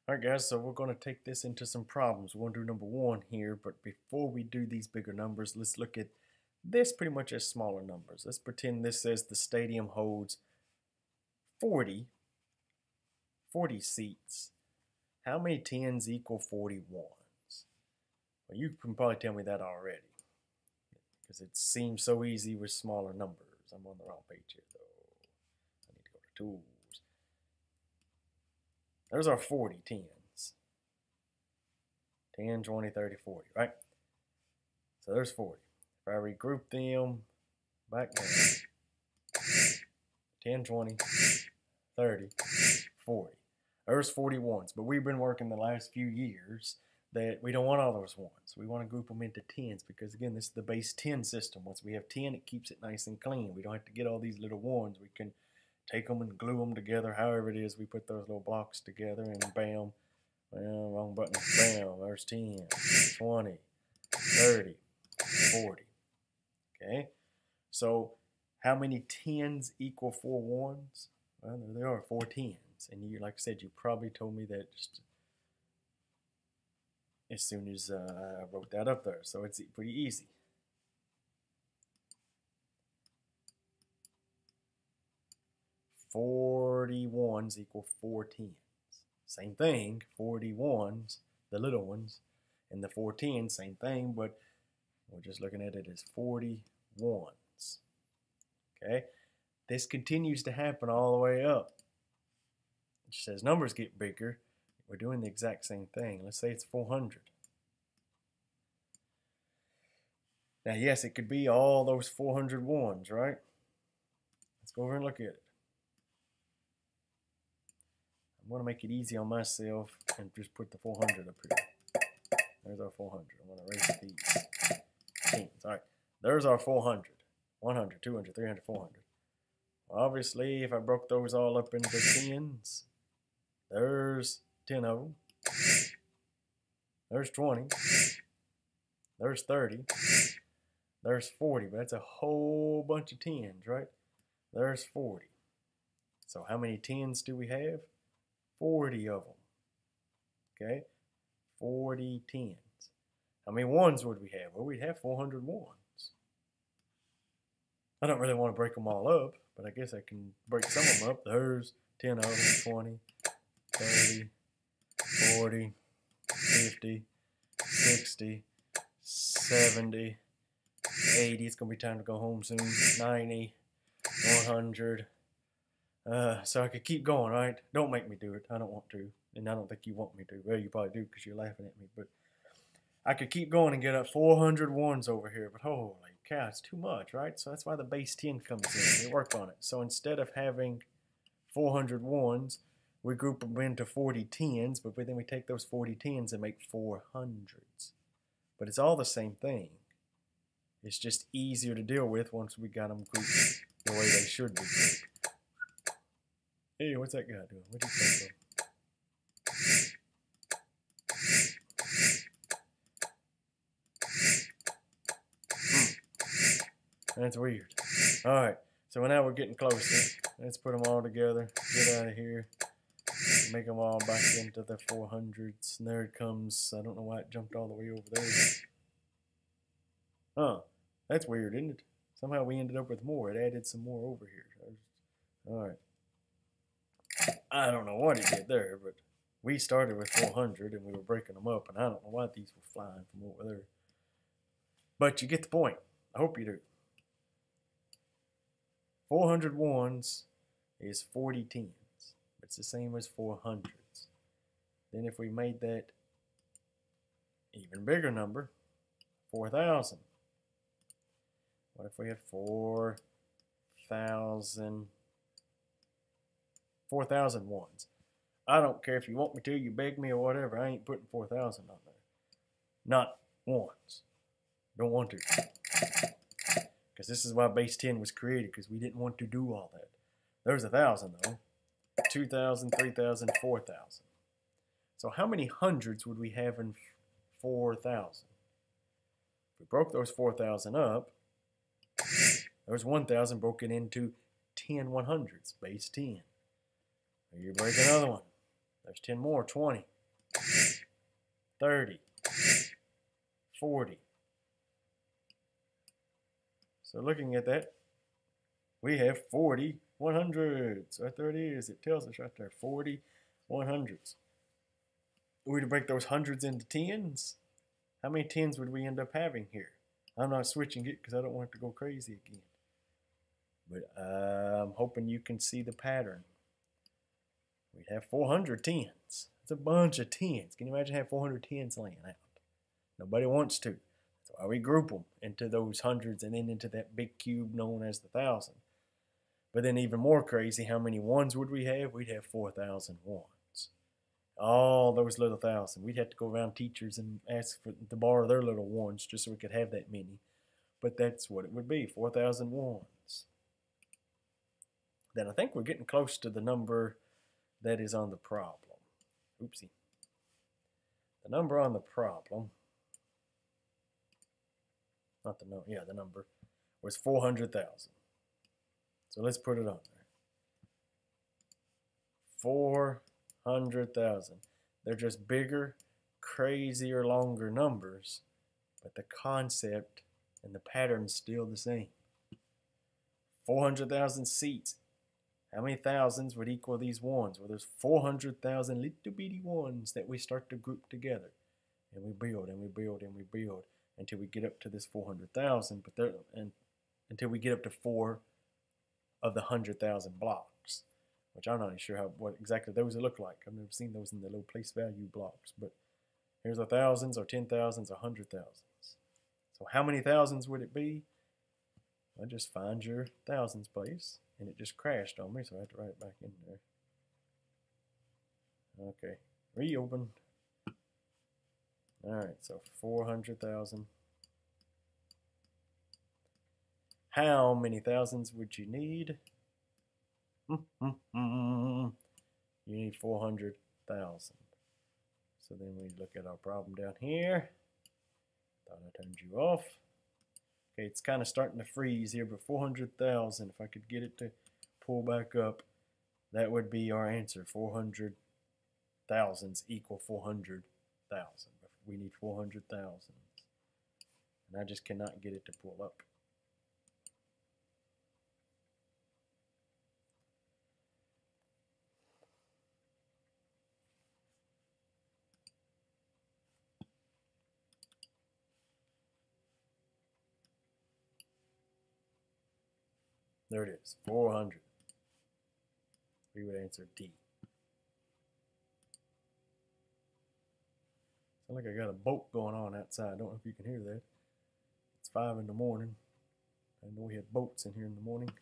Alright guys, so we're going to take this into some problems. We're going to do number one here, but before we do these bigger numbers, let's look at this pretty much as smaller numbers. Let's pretend this says the stadium holds 40 seats. How many 10s equal 41s? Well, you can probably tell me that already, because it seems so easy with smaller numbers. I'm on the wrong page here though. I need to go to tools. There's our 40 10s. 10, 20, 30, 40, right? So there's 40. If I regroup them back down, 10, 20, 30, 40. There's 41s, but we've been working the last few years that we don't want all those ones. We want to group them into 10s because, again, this is the base 10 system. Once we have 10, it keeps it nice and clean. We don't have to get all these little ones. We can take them and glue them together, however it is we put those little blocks together, and bam, well, wrong button, bam, there's 10, 20, 30, 40. Okay, so how many 10s equal 4 1s? Well, there they are, 4 10s. And you, like I said, you probably told me that just as soon as I wrote that up there. So it's pretty easy. "41s equal 4 10s. Same thing, 41s, the little ones, and the 4 10s, same thing, but we're just looking at it as 41s. Okay, this continues to happen all the way up. Just as numbers get bigger, we're doing the exact same thing. Let's say it's 400. Now, yes, it could be all those 400 ones, right? Let's go over and look at it. I'm going to make it easy on myself and just put the 400 up here. There's our 400. I'm going to erase these tens. All right, there's our 400. 100, 200, 300, 400. Obviously, if I broke those all up into tens, there's 10 of them. There's 20. There's 30. There's 40, but that's a whole bunch of 10s, right? There's 40. So how many 10s do we have? 40 of them. Okay? 40 10s. How many 1s would we have? Well, we'd have 400 1s. I don't really want to break them all up, but I guess I can break some of them up. There's 10 of them, 20, 30, 40, 50, 60, 70, 80. It's going to be time to go home soon. 90, 100. So I could keep going, right? Don't make me do it. I don't want to. And I don't think you want me to. Well, you probably do because you're laughing at me. But I could keep going and get up 400 1s over here. But holy cow, it's too much, right? So that's why the base 10 comes in. We work on it. So instead of having 400 1s, we group them into 40 10s. But then we take those 40 10s and make 400s. But it's all the same thing. It's just easier to deal with once we got them grouped the way they should be grouped. Hey, what's that guy doing? What'd he come from? That's weird. Alright, so now we're getting closer. Let's put them all together. Get out of here. Make them all back into the 400s. And there it comes. I don't know why it jumped all the way over there. Huh. That's weird, isn't it? Somehow we ended up with more. It added some more over here. Alright. I don't know what it did there, but we started with 400 and we were breaking them up, and I don't know why these were flying from over there. But you get the point. I hope you do. 400 1s is 40 10s. It's the same as 400s. Then if we made that even bigger number, 4,000. What if we had 4,000 1s? I don't care if you want me to, you beg me or whatever. I ain't putting 4,000 on there. Not ones. Don't want to. Because this is why base 10 was created, because we didn't want to do all that. There's 1,000 though. 2,000, 3,000, 4,000. So how many hundreds would we have in 4,000? If we broke those 4,000 up, there's 1,000 broken into 10 100s, base 10. You break another one. There's 10 more, 20. 30, 40. So looking at that, we have 40 100s. Right there it is. It tells us right there, 40 100s. Were we to break those hundreds into tens, how many tens would we end up having here? I'm not switching it because I don't want it to go crazy again. But I'm hoping you can see the pattern. We'd have 400 tens. That's a bunch of tens. Can you imagine having 400 tens laying out? Nobody wants to. That's why we group them into those hundreds and then into that big cube known as the 1,000. But then even more crazy, how many ones would we have? We'd have 4,000 ones. All those little 1,000. We'd have to go around teachers and ask to borrow their little ones just so we could have that many. But that's what it would be, 4,000 ones. Then I think we're getting close to the number that is on the problem. Oopsie. The number on the problem, not the number, yeah, the number was 400,000. So let's put it on there. 400,000. They're just bigger, crazier, longer numbers, but the concept and the pattern's still the same. 400,000 seats. How many thousands would equal these ones? Well, there's 400,000 little bitty ones that we start to group together. And we build and we build and we build until we get up to this 400,000, and until we get up to 4 of the 100,000 blocks, which I'm not even sure what exactly those look like. I've never seen those in the little place value blocks, but here's the thousands or 10,000s or 100,000s. So how many thousands would it be? Well, just find your thousands place, and it just crashed on me, so I have to write it back in there. Okay, reopen. All right, so 400,000. How many thousands would you need? You need 400,000. So then we look at our problem down here. Thought I turned you off. Okay, it's kind of starting to freeze here, but 400,000, if I could get it to pull back up, that would be our answer. 400,000s equal 400,000. We need 400,000. And I just cannot get it to pull up. There it is, 400. We would answer D. Sound like I got a boat going on outside. I don't know if you can hear that. It's 5 in the morning. I know we had boats in here in the morning.